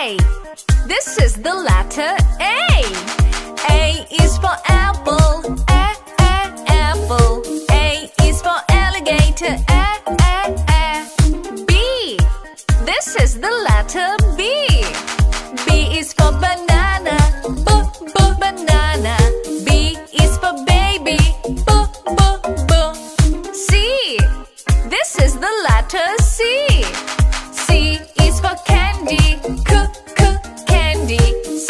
A. This is the letter A. A is for apple. Apple. A is for alligator. B. This is the letter B. B is for banana. Banana. B is for baby. C. This is the letter C. C is for candy. Candy. C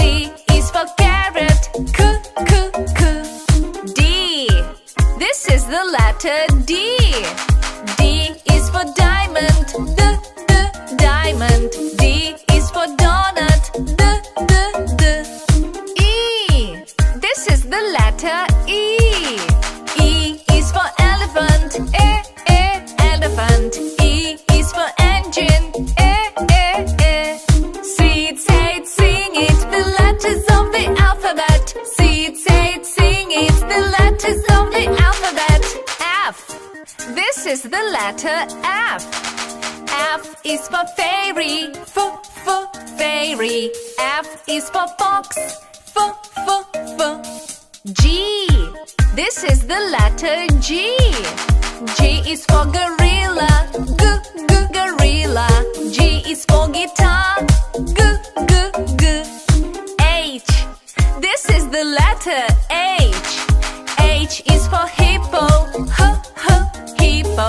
is for carrot. D. This is the letter D. D is for diamond. Diamond. D is for donut. E. This is the letter E. E is for elephant. Elephant. E is for engine. Seed, say it, sing it, the letters of the alphabet. Seed, say it, sing it, the letters of the alphabet. F. This is the letter F. F is for fairy. Fairy. F is for fox. G. This is the letter G. G is for gorilla. Gorilla. G is for guitar. H. This is the letter H. H is for hippo. Hippo.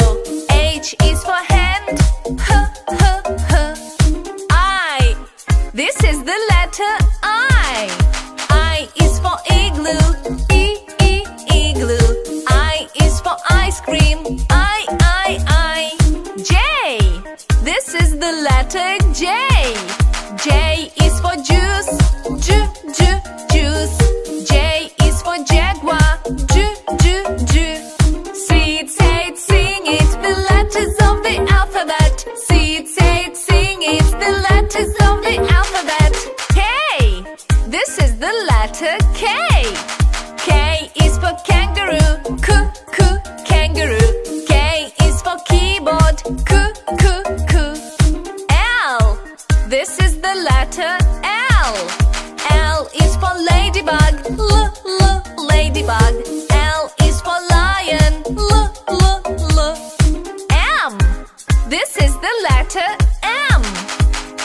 H is for hand. I. This is the letter I. I is for igloo. Igloo. I is for ice cream. I. J. This is the letter J. J is for juice. Juice. J is for jaguar. Seed, say it, sing it, the letters of the alphabet. Seed, say it, sing it, the letters of the alphabet. K. This is the letter K. K is for kangaroo. Kangaroo. K is for keyboard. L. This is the letter L. L is for ladybug. Ladybug. L is for lion. M. This is the letter M.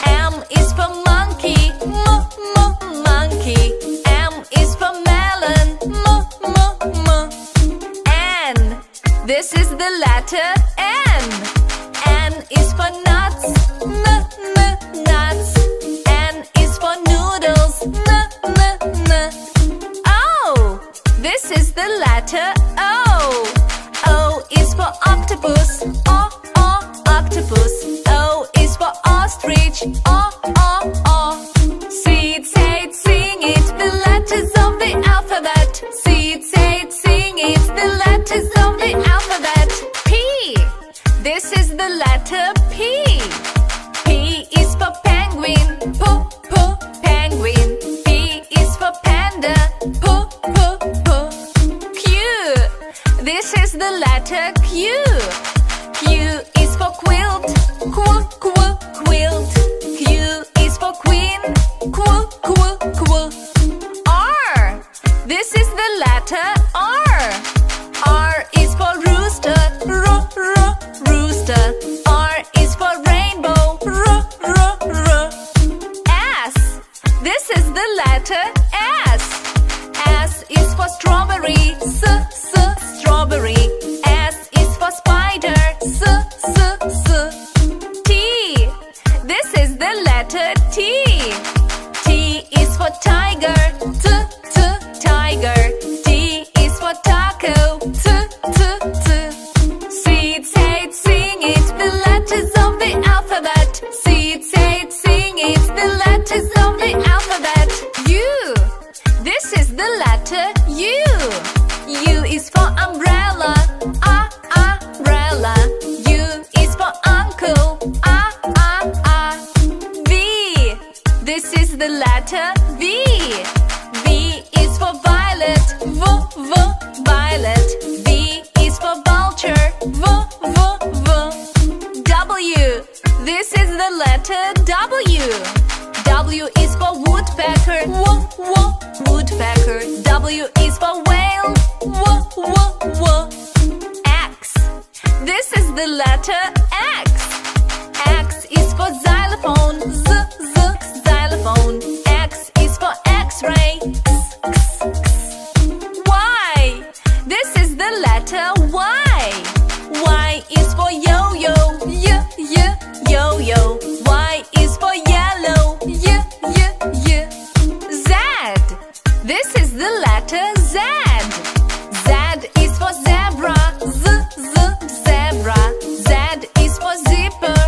M is for monkey. Monkey. M is for melon. N. This is the letter N. N is for nuts. Nuts. N is for noodles. O. This is the letter O. O is for octopus. Octopus. O is for ostrich. Seed, say it, sing it, the letters of the alphabet. Seed, say it, sing it, the letters of the alphabet. P. This is the letter P. P is for penguin. Penguin. P is for panda. Q. This is the letter Q. Q is for quilt. Quilt. Q is for queen. R. This is the letter R. R is for rooster. Rooster. R is for rainbow. S. This is the letter S. S is for strawberry. Strawberry. S is for spider. T. This is the letter T. T is for tiger. Tiger. T is for taco. Seed, say it, sing it, the letters of the alphabet. Seed, say it, sing it, the letters of the alphabet. U. This is the letter U. U is for umbrella. Umbrella. U is for uncle. V. This is the letter V. V is for violet. Violet. V is for vulture. W. This is the letter W. W for woodpecker, woodpecker. W is for whale, X. This is the letter X. X is for xylophone, xylophone. X is for X-ray, Y. This is the letter Y. Y is for yo-yo, yo-yo. Y is for yellow, Z. This is the letter Z. Z is for zebra, zebra. Z is for zipper,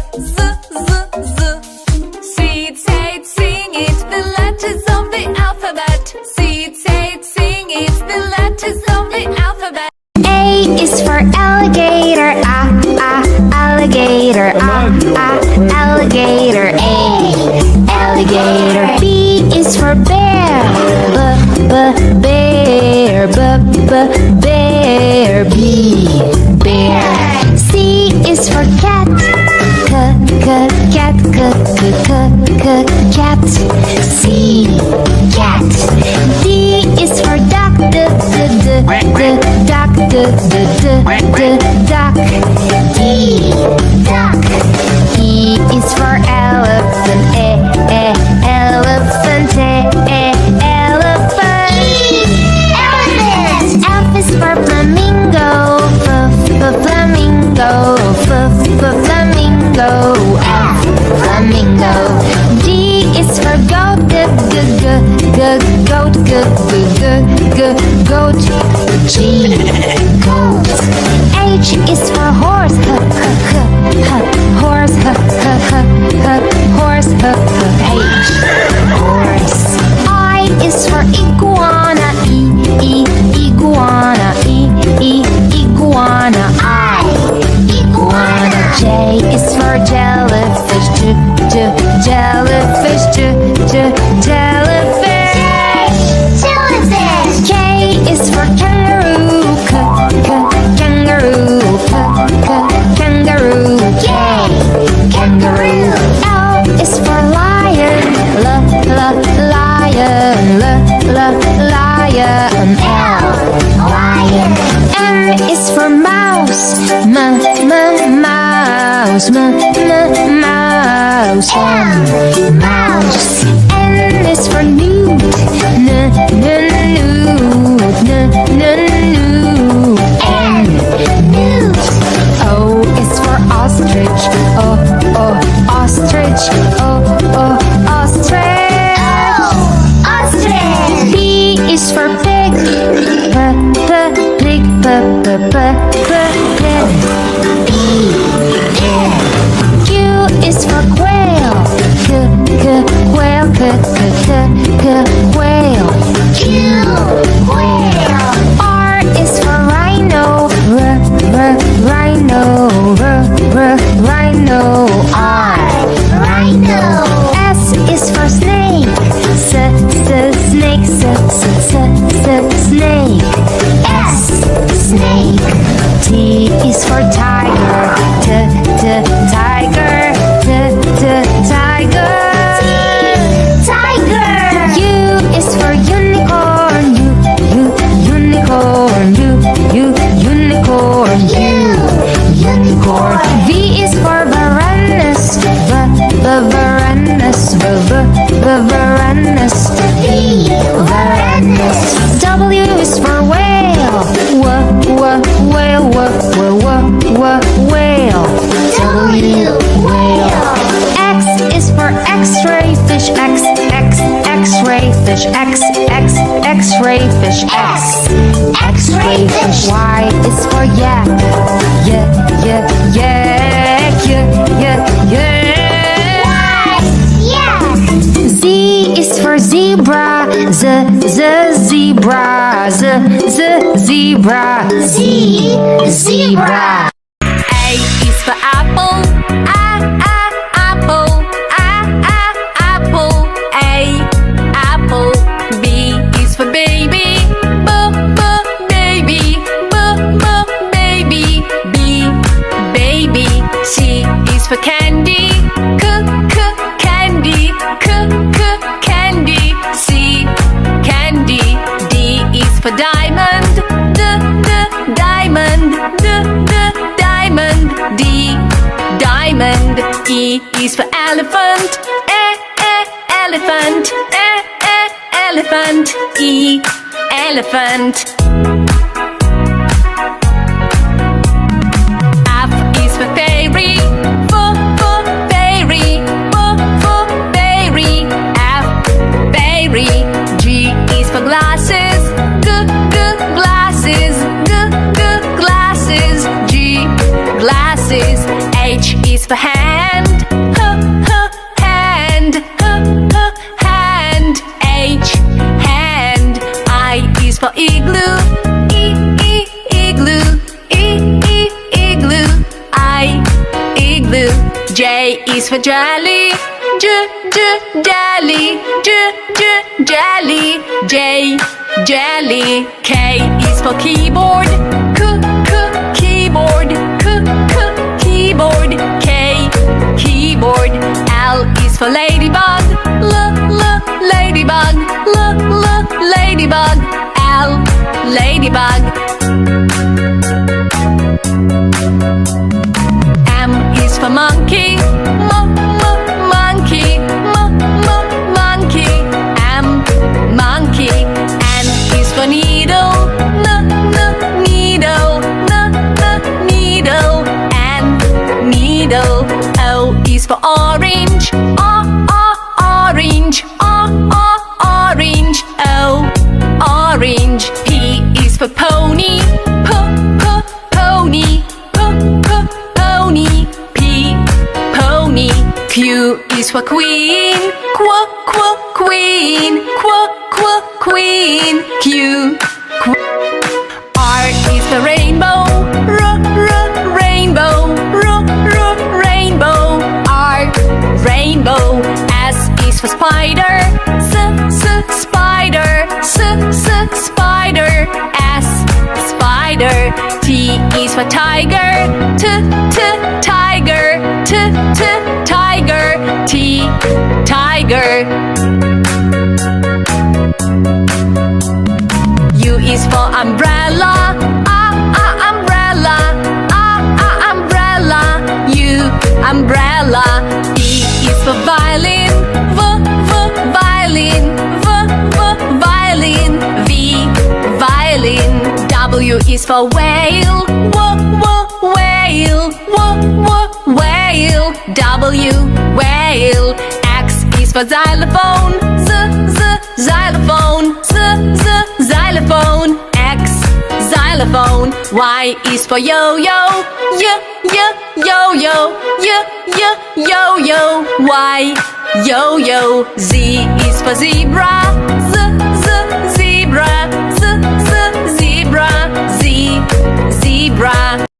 Say it, sing it, the letters of the alphabet. Say it, sing it, the letters of the alphabet. A is for alligator, alligator, alligator, A, alligator. B is for bear, bear, bear, B, bear. C is for cat, cat, cat, C, cat. D is for duck, duck, D, duck. E is for elephant, elephant, elephant. Elephant. F is for flamingo, flamingo, flamingo, F, flamingo. G is for goat, goat, G, goat. H is for horse, horse, horse, H, horse. I is for iguana, iguana, iguana, I, iguana. J is for jellyfish, jellyfish, jellyfish. K is for kangaroo, kangaroo, kangaroo, K, kangaroo. L is for lion, lion, lion, L, lion. M is for mouse, mouse, mouse, mouse. N is for newt, newt, N, newt. O is for ostrich, ostrich, ostrich, ostrich. P is for pig, pig, pig, Q is for quail, quail, quail, Q, quail. R is for rhino, rhino, rhino, R, rhino. S is for snake, snake, snake, S, snake. T is for tiger, tiger, tiger, tiger. U is for unicorn, unicorn, unicorn, unicorn. V is for Varanus, Varanus, Varanus, V, Varanus. W is for whale, whale, whale, W, whale. X is for X-ray fish, X-ray fish, X-ray fish, X-ray fish. Y is for yak, Z is for zebra, zebra, zebra, zebra. A is for apple, apple, apple, apple. B is for baby, baby, baby, baby. C is for candy, candy, candy. elephant, E, elephant. F is for fairy, fairy, fairy. F, fairy. G is for glasses, glasses, glasses. G, glasses. H is for hand, hand, hand. H, hand. I is for igloo, igloo, igloo. I, igloo. J is for jelly, jelly, jelly. J, jelly. K is for keyboard, keyboard, keyboard. K, keyboard. L is for ladybug, ladybug, ladybug. L, ladybug. M is for monkey, monkey, monkey. M, monkey. N is for needle, needle, needle. N, needle. O is for orange, orange, orange. O, orange. P is for pony, pony, pony. P, pony. Q is for queen, queen, queen. Q, R is for rainbow, rainbow, rainbow. R, rainbow. S is for spider, spider, spider. S, spider. T is for tiger, tiger, tiger. T, tiger. U is for umbrella, umbrella, umbrella. U, umbrella. V is for violin, violin, violin. V, violin. W is for whale, whale, whale. W, whale. X is for xylophone, xylophone, xylophone. X, xylophone. Y is for yo-yo, yo-yo, yo-yo. Y, yo-yo. Z is for zebra,